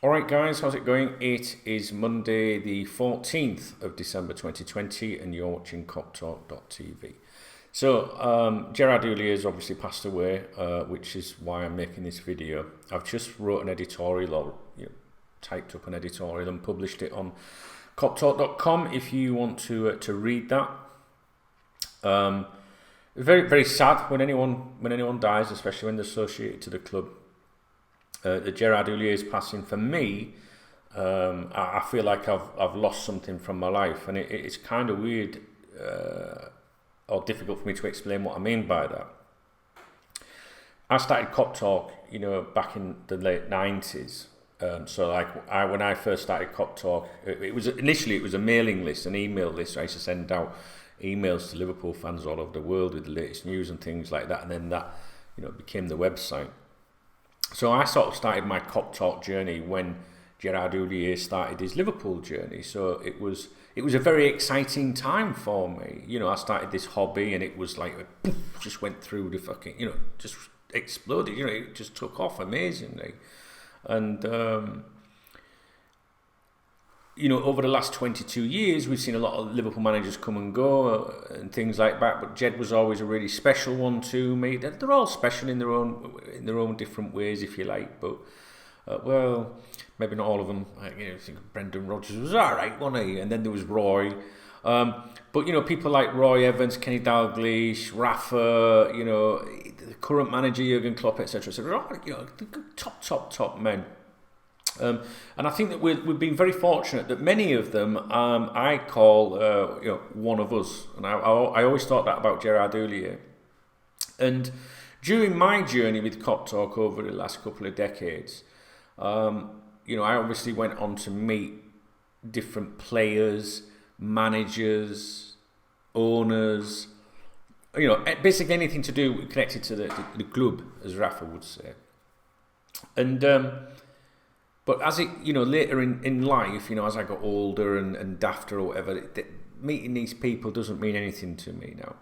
Alright guys, how's it going? It is Monday the 14th of December 2020 and you're watching KopTalk.tv. So, Gerard Houllier has obviously passed away, which is why I'm making this video. I've just wrote an editorial, or typed up an editorial and published it on KopTalk.com if you want to read that. Very, very sad when anyone dies, especially when they're associated to the club. The Gerard Houllier passing, for me, I feel like I've lost something from my life, and it's kind of weird or difficult for me to explain what I mean by that. I started KopTalk, back in the late 90s. So when I first started KopTalk, it was a mailing list, an email list. I used to send out emails to Liverpool fans all over the world with the latest news and things like that, and then that became the website. So I sort of started my KopTalk journey when Gerard Houllier started his Liverpool journey. So it was a very exciting time for me. I started this hobby and it was like just went through the fucking just exploded. It just took off amazingly. And over the last 22 years, we've seen a lot of Liverpool managers come and go and things like that. But Jed was always a really special one to me. They're all special in their own different ways, if you like. But well, maybe not all of them. I think Brendan Rodgers was all right, wasn't he? And then there was Roy. But people like Roy Evans, Kenny Dalglish, Rafa, the current manager Jurgen Klopp, etc., top men. And I think that we've been very fortunate that many of them I call one of us, and I always thought that about Gerard Houllier. And during my journey with KopTalk over the last couple of decades, I obviously went on to meet different players, managers, owners, basically anything to do connected to the club, as Rafa would say. And but as it, later in life, as I got older and dafter or whatever, meeting these people doesn't mean anything to me now.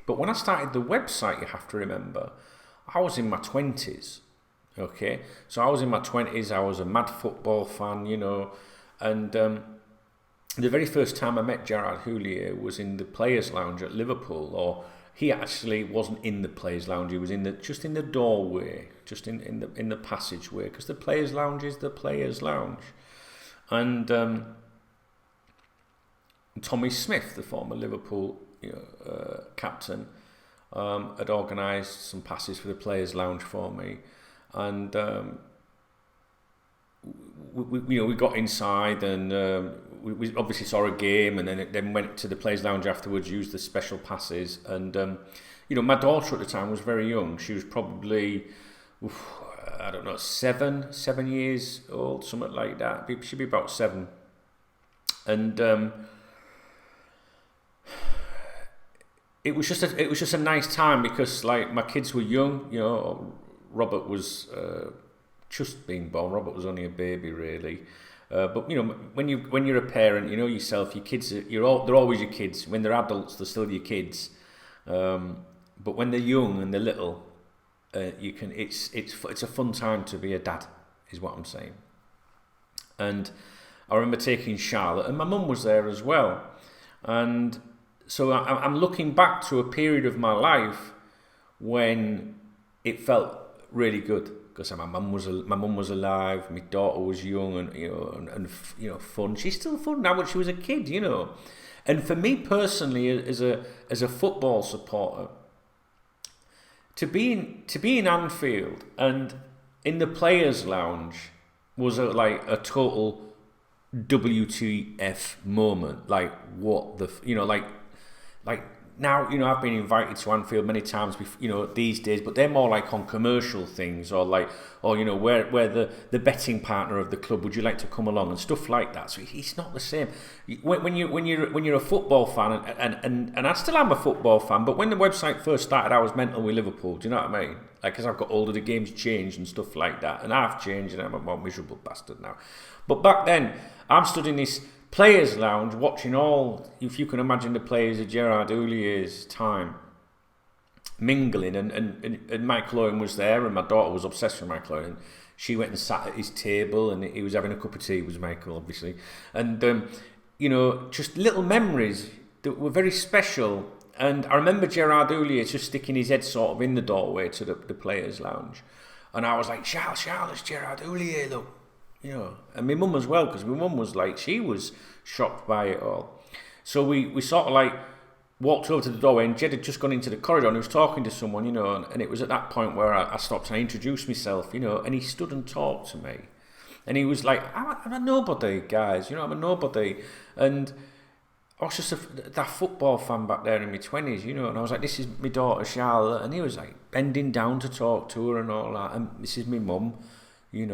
But when I started the website, you have to remember, I was in my 20s, okay? So I was in my 20s, I was a mad football fan, and the very first time I met Gerard Houllier was in the Players' Lounge at Liverpool, or he actually wasn't in the Players' Lounge. He was just in the doorway, just in the passageway, because the Players' Lounge is the Players' Lounge. And Tommy Smith, the former Liverpool captain, had organised some passes for the Players' Lounge for me, and we got inside and we obviously saw a game, and then went to the Players' Lounge afterwards, used the special passes. And my daughter at the time was very young. She was probably I don't know, 7 years old, something like that. She'd be about 7. And it was just a nice time, because like my kids were young. Robert was just being born. Robert was only a baby, really. But when you're a parent, yourself, your kids they're always your kids. When they're adults, they're still your kids. But when they're young and they're little, it's a fun time to be a dad, is what I'm saying. And I remember taking Charlotte, and my mum was there as well. And so I'm looking back to a period of my life when it felt really good, because my mum was alive, my daughter was young, and fun. She's still fun now, but she was a kid, And for me personally, as a football supporter, to be in Anfield and in the Players' Lounge was like a total WTF moment. Like, what the like now, I've been invited to Anfield many times, these days, but they're more like on commercial things, or where the betting partner of the club, would you like to come along, and stuff like that. So it's not the same. When you're a football fan, and I still am a football fan, but when the website first started, I was mental with Liverpool. Do you know what I mean? Like, as I've got older, the game's changed and stuff like that, and I've changed, and I'm a more miserable bastard now. But back then, I'm stood in this Players' Lounge watching all, if you can imagine, the players of Gerard Houlier's time. mingling, and Michael Owen was there, and my daughter was obsessed with Michael Owen. She went and sat at his table, and he was having a cup of tea, was Michael, obviously. And, just little memories that were very special. And I remember Gerard Houllier just sticking his head sort of in the doorway to the players' lounge. And I was like, Charles, it's Gerard Houllier, look. And my mum as well, because my mum was like, she was shocked by it all. So we sort of like walked over to the doorway, and Jed had just gone into the corridor and he was talking to someone, and it was at that point where I stopped and I introduced myself, and he stood and talked to me. And he was like, I'm a nobody, guys, I'm a nobody. And I was just that football fan back there in my 20s, and I was like, this is my daughter Charlotte, and he was like bending down to talk to her and all that, and this is my mum, he's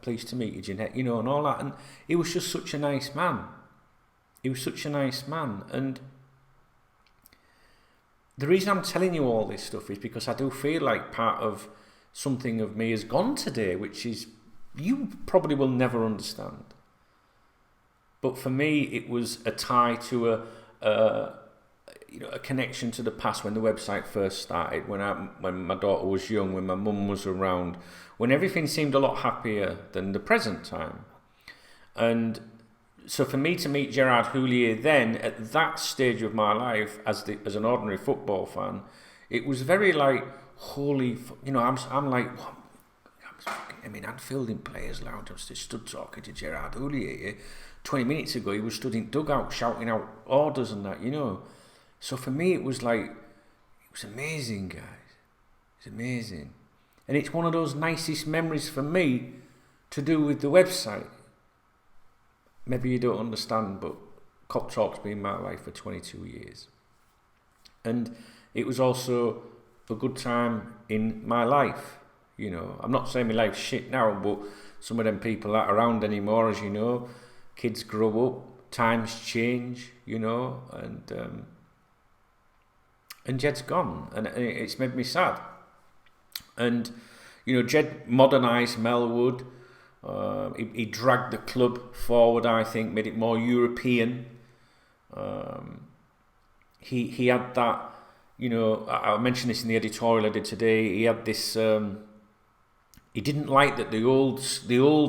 pleased to meet you, Jeanette, and all that. And he was just such a nice man. And the reason I'm telling you all this stuff is because I do feel like part of something of me has gone today, which is you probably will never understand. But for me, it was a tie to a connection to the past when the website first started, when my daughter was young, when my mum was around, when everything seemed a lot happier than the present time. And so for me to meet Gerard Houllier then, at that stage of my life, as an ordinary football fan, it was very like, holy, I'm like, I'm in Anfield in Players' Lounge, I'm still stood talking to Gerard Houllier here. 20 minutes ago, he was stood in dugout shouting out orders and that, So for me, it was amazing, guys. It's amazing. And it's one of those nicest memories for me to do with the website. Maybe you don't understand, but KopTalk's been my life for 22 years. And it was also a good time in my life. I'm not saying my life's shit now, but some of them people aren't around anymore, as you know. Kids grow up, times change, and Jed's gone, and it's made me sad. And, Jed modernised Melwood. He dragged the club forward, I think, made it more European. He had that, I mentioned this in the editorial I did today, he had this... He didn't like that the old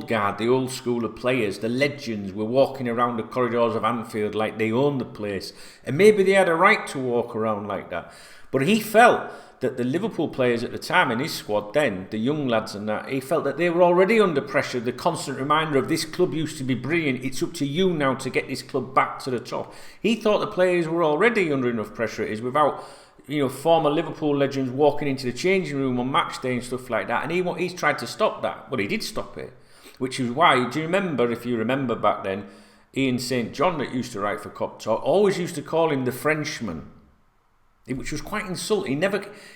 guard, the old school of players, the legends, were walking around the corridors of Anfield like they owned the place. And maybe they had a right to walk around like that. But he felt that the Liverpool players at the time in his squad then, the young lads and that, he felt that they were already under pressure. The constant reminder of this club used to be brilliant. It's up to you now to get this club back to the top. He thought the players were already under enough pressure. It is without... former Liverpool legends walking into the changing room on match day and stuff like that, and he's tried to stop that. Well, he did stop it, which is why, do you remember, if you remember back then, Ian St. John, that used to write for KopTalk, always used to call him the Frenchman, which was quite insulting.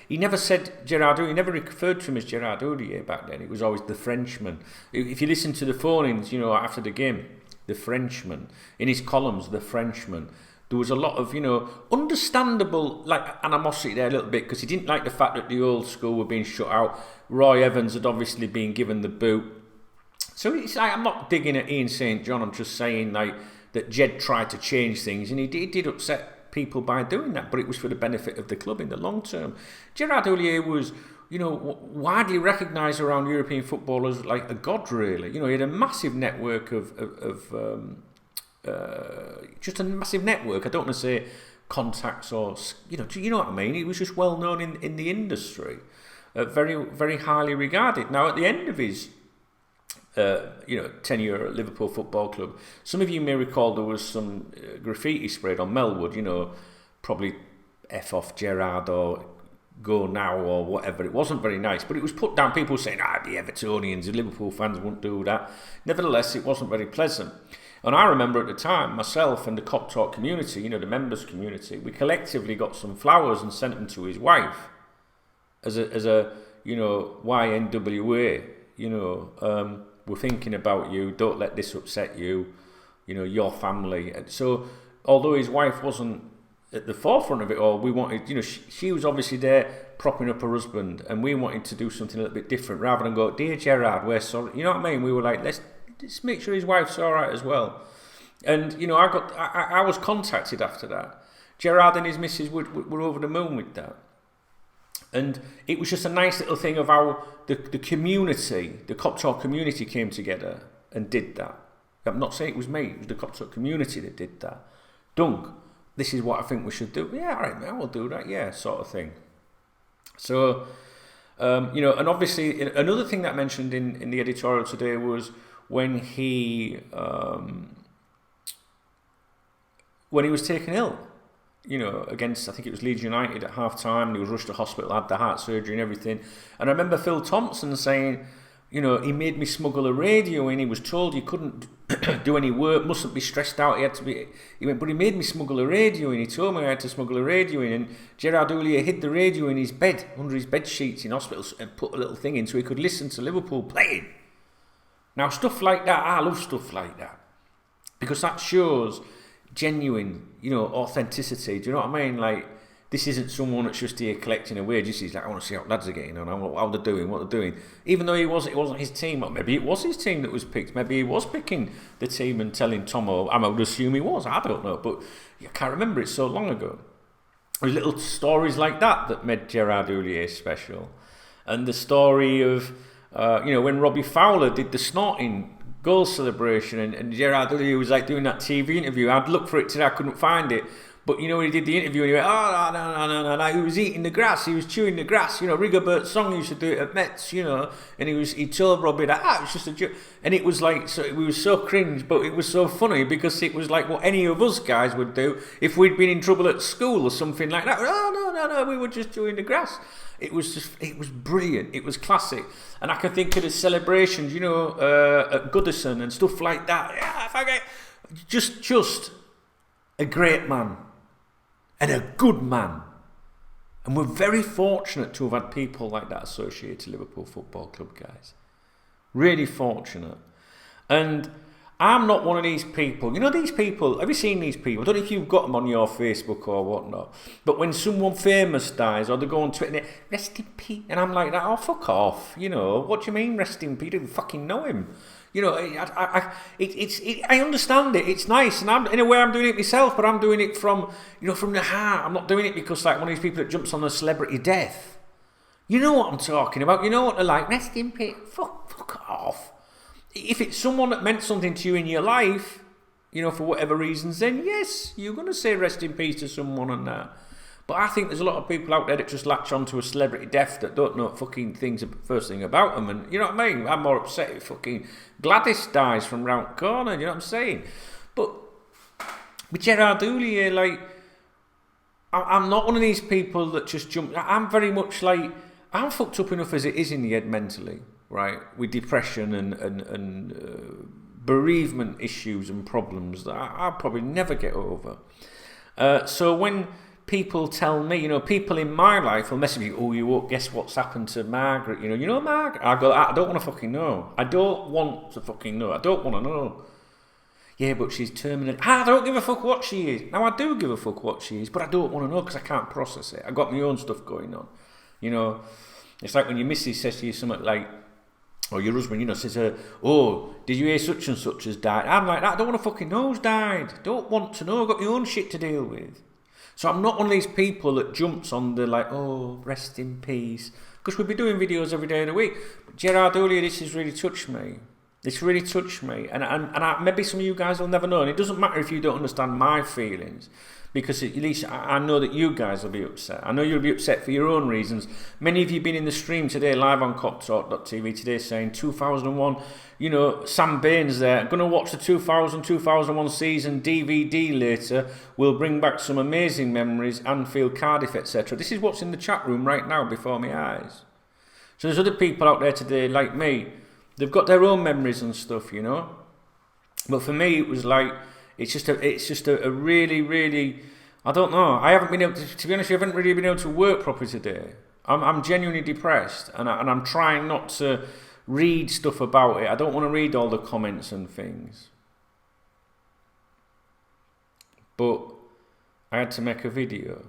He never said Gerard Houllier, he never referred to him as Gerard Houllier back then. It was always the Frenchman. If you listen to the phone-ins, after the game, the Frenchman. In his columns, the Frenchman. There was a lot of, understandable animosity there a little bit, because he didn't like the fact that the old school were being shut out. Roy Evans had obviously been given the boot. So it's like, I'm not digging at Ian St. John, I'm just saying that Jed tried to change things, and he did upset people by doing that, but it was for the benefit of the club in the long term. Gerard Houllier was, widely recognised around European football as like a god, really. He had a massive network just a massive network. I don't want to say contacts or, do you know what I mean? He was just well known in the industry, very, very highly regarded. Now, at the end of his, tenure at Liverpool Football Club, some of you may recall there was some graffiti sprayed on Melwood, probably F off Gerard or go now or whatever. It wasn't very nice, but it was put down. People saying, the Evertonians, the Liverpool fans wouldn't do that. Nevertheless, it wasn't very pleasant. And I remember at the time, myself and the KopTalk community, the members community, we collectively got some flowers and sent them to his wife as a YNWA, we're thinking about you, don't let this upset you, your family. And so, although his wife wasn't at the forefront of it all, we wanted, she was obviously there propping up her husband, and we wanted to do something a little bit different, rather than go, dear Gerard, we're sorry, you know what I mean? We were like, let's make sure his wife's all right as well. And I was contacted after that. Gerard and his missus were over the moon with that. And it was just a nice little thing of how the community, the KopTalk community came together and did that. I'm not saying it was me, it was the KopTalk community that did that. Dunk, this is what I think we should do. Yeah, all right, man, we'll do that, yeah, sort of thing. So, you know, and obviously another thing that I mentioned in the editorial today was when he was taken ill. You know, against, I think it was Leeds United at half-time, and he was rushed to hospital, had the heart surgery and everything. And I remember Phil Thompson saying, you know, he made me smuggle a radio in. He was told he couldn't do any work, mustn't be stressed out. He went, but he made me smuggle a radio in. He told me I had to smuggle a radio in. And Gerard Houllier hid the radio in his bed, under his bed sheets in hospital, and put a little thing in so he could listen to Liverpool playing. Now, stuff like that, I love stuff like that. Because that shows genuine, you know, authenticity. Do you know what I mean? Like, this isn't someone that's just here collecting a wage. This is like, I want to see how lads are getting on, how they're doing, what they're doing. Even though it wasn't his team, or maybe it was his team that was picked. Maybe he was picking the team and telling Tomo. I would assume he was. I don't know, but I can't remember. It's so long ago. There's little stories like that made Gerard Houllier special, and the story of, you know, when Robbie Fowler did the snorting goal celebration, and Gerard Houllier was like doing that TV interview. I'd look for it today, I couldn't find it. But you know, when he did the interview and he went, oh, no, he was eating the grass, he was chewing the grass. You know, Rigobert's song used to do it at Mets, you know, and he told Robbie that, it was just a joke. And it was like, so we were so cringe, but it was so funny because it was like what any of us guys would do if we'd been in trouble at school or something like that. Oh, no, we were just chewing the grass. It was brilliant. It was classic. And I can think of the celebrations, you know, at Goodison and stuff like that. Yeah, just a great man and a good man. And we're very fortunate to have had people like that associated to Liverpool Football Club, guys. Really fortunate. And I'm not one of these people. You know these people, have you seen these people? I don't know if you've got them on your Facebook or whatnot. But when someone famous dies, or they go on Twitter and they, rest in peace. And I'm like, oh, fuck off. You know, what do you mean rest in peace? You don't fucking know him. You know, I understand it. It's nice. And in a way I'm doing it myself, but I'm doing it from, you know, from the heart. I'm not doing it because like one of these people that jumps on a celebrity death. You know what I'm talking about. You know what they're like, rest in peace. Fuck off. If it's someone that meant something to you in your life, you know, for whatever reasons, then yes, you're going to say rest in peace to someone and that. But I think there's a lot of people out there that just latch on to a celebrity death that don't know fucking things, first thing about them. And you know what I mean? I'm more upset if fucking Gladys dies from round the corner, you know what I'm saying? But with Gerard Houllier, like, I'm not one of these people that just jump. I'm very much like, I'm fucked up enough as it is in the head mentally. Right, with depression and bereavement issues and problems that I'll probably never get over. So when people tell me, you know, people in my life will message me, oh, you won't guess what's happened to Margaret. You know Margaret? I go, I don't want to fucking know. I don't want to fucking know. I don't want to know. Yeah, but she's terminally. I don't give a fuck what she is. Now, I do give a fuck what she is, but I don't want to know because I can't process it. I've got my own stuff going on. You know, it's like when your missus says to you something like, or your husband, you know, says, oh, did you hear such and such has died? I'm like, I don't want to fucking know who's died. Don't want to know. I've got my own shit to deal with. So I'm not one of these people that jumps on the like, oh, rest in peace. Because we'll be doing videos every day of the week. But Gerard Houllier, this has really touched me. This really touched me. And maybe some of you guys will never know. And it doesn't matter if you don't understand my feelings. Because at least I know that you guys will be upset. I know you'll be upset for your own reasons. Many of you have been in the stream today, live on KopTalk.tv today, saying 2001, you know, Sam Bain's there. Going to watch the 2000-2001 season DVD later. We'll bring back some amazing memories, Anfield, Cardiff, etc. This is what's in the chat room right now before my eyes. So there's other people out there today, like me. They've got their own memories and stuff, you know. But for me, it was like, it's just a really, really, I don't know. I haven't been able to be honest, I haven't really been able to work properly today. I'm genuinely depressed, and I'm trying not to read stuff about it. I don't want to read all the comments and things. But I had to make a video.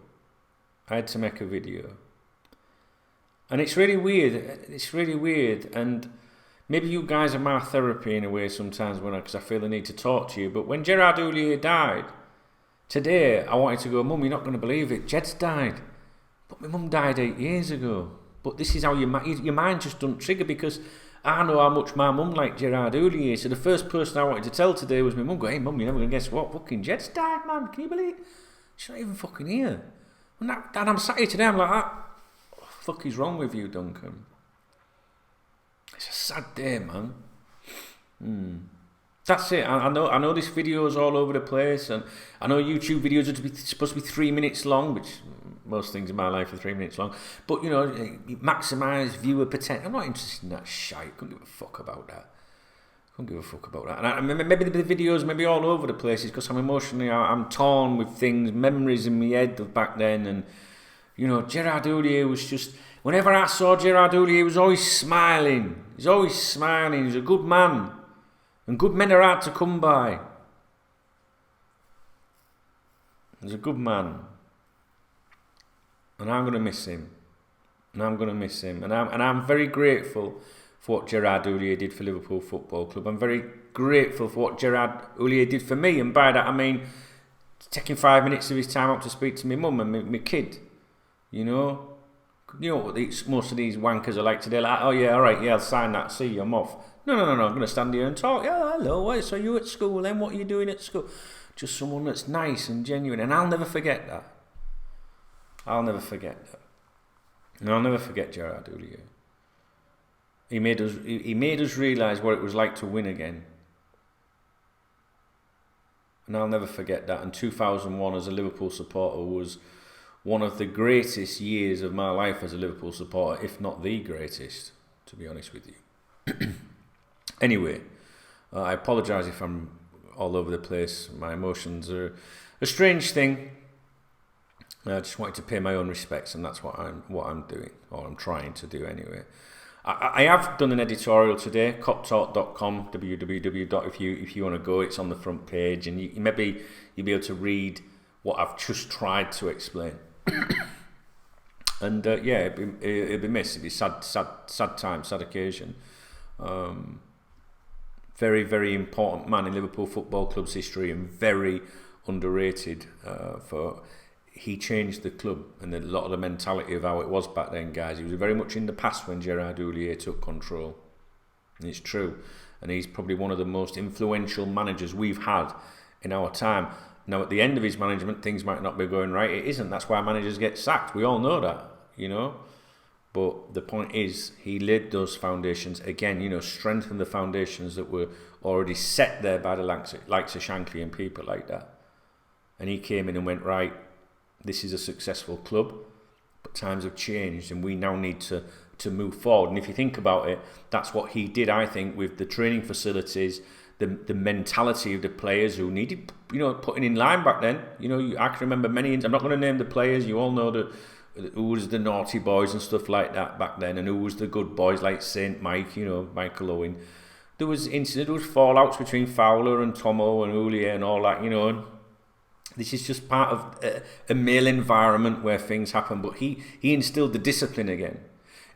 And it's really weird. And maybe you guys are my therapy in a way sometimes because I feel the need to talk to you. But when Gerard Houllier died, today I wanted to go, Mum, you're not going to believe it. Jed's died. but my mum died 8 years ago. But this is how your mind just doesn't trigger, because I know how much my mum liked Gerard Houllier. So the first person I wanted to tell today was my mum. Go, hey mum, you're never going to guess what? Fucking Jed's died, man. Can you believe it? She's not even fucking here. And I'm sat here today, I'm like, what the fuck is wrong with you, Duncan? It's a sad day, man. That's it. I know this video is all over the place, and I know YouTube videos are supposed to be 3 minutes long, which most things in my life are 3 minutes long. But you know, maximise viewer potential. I'm not interested in that shite. Couldn't give a fuck about that. And maybe the videos may be all over the place because I'm emotionally, I'm torn with things, memories in my head of back then. And you know, Gerard Houllier was just. Whenever I saw Gerard Houllier, he was always smiling. He's a good man. And good men are hard to come by. He's a good man. And I'm going to miss him. And I'm very grateful for what Gerard Houllier did for Liverpool Football Club. I'm very grateful for what Gerard Houllier did for me. And by that I mean taking 5 minutes of his time out to speak to my mum and my kid. You know what most of these wankers are like today. Like, oh yeah, all right, yeah, I'll sign that. See you, I'm off. No, I'm going to stand here and talk. Yeah, hello, so you at school then? What are you doing at school? Just someone that's nice and genuine. And I'll never forget that. And I'll never forget Gerard Houllier. He made us realise what it was like to win again. And I'll never forget that. And 2001 as a Liverpool supporter was one of the greatest years of my life as a Liverpool supporter, if not the greatest, to be honest with you. Anyway, I apologise if I'm all over the place. My emotions are a strange thing. I just wanted to pay my own respects, and that's what I'm doing, or I'm trying to do anyway. I have done an editorial today, KopTalk.com, if you want to go, it's on the front page, and you'll be able to read what I've just tried to explain. And yeah, it'd be missed. It'd be sad time, sad occasion. Very, very important man in Liverpool Football Club's history, and very underrated he changed the club and a lot of the mentality of how it was back then, guys. He was very much in the past when Gerard Houllier took control. And it's true. And he's probably one of the most influential managers we've had in our time. Now, at the end of his management, things might not be going right. It isn't. That's why managers get sacked. We all know that, you know. But the point is, he laid those foundations again, you know, strengthened the foundations that were already set there by the likes of Shankly and people like that. And he came in and went, right, this is a successful club, but times have changed and we now need to move forward. And if you think about it, that's what he did, I think, with the training facilities, the mentality of the players who needed, you know, putting in line back then. You know, I can remember many, I'm not going to name the players, you all know who was the naughty boys and stuff like that back then, and who was the good boys like Saint Mike, you know, Michael Owen. There was fallouts between Fowler and Tomo and Houllier and all that, you know. And this is just part of a male environment where things happen. But he instilled the discipline again,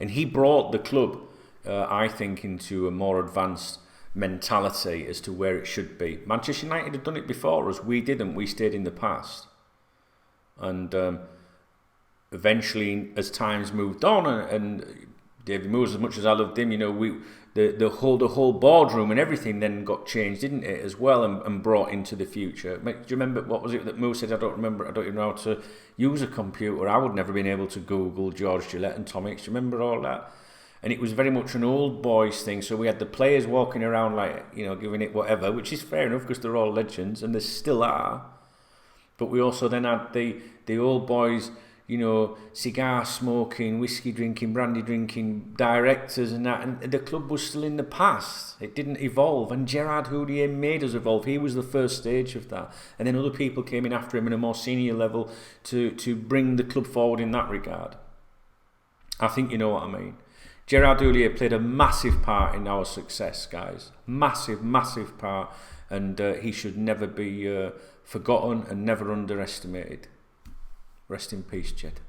and he brought the club, I think, into a more advanced mentality as to where it should be. Manchester United had done it before us. We didn't. We stayed in the past, and eventually, as times moved on, and David Moores, as much as I loved him, you know, the whole boardroom and everything then got changed, didn't it, as well, and brought into the future. Do you remember, what was it that Moore said? I don't even know how to use a computer. I would never been able to Google George Gillette and Tom Hicks. Do you remember all that? And it was very much an old boys thing. So we had the players walking around like, you know, giving it whatever, which is fair enough because they're all legends and they still are. But we also then had the old boys, you know, cigar smoking, whiskey drinking, brandy drinking directors and that, and the club was still in the past. It didn't evolve, and Gerard Houllier made us evolve. He was the first stage of that, and then other people came in after him at a more senior level to bring the club forward in that regard. I think you know what I mean. Gerard Houllier played a massive part in our success, guys. Massive part, and he should never be forgotten and never underestimated. Rest in peace, Jed.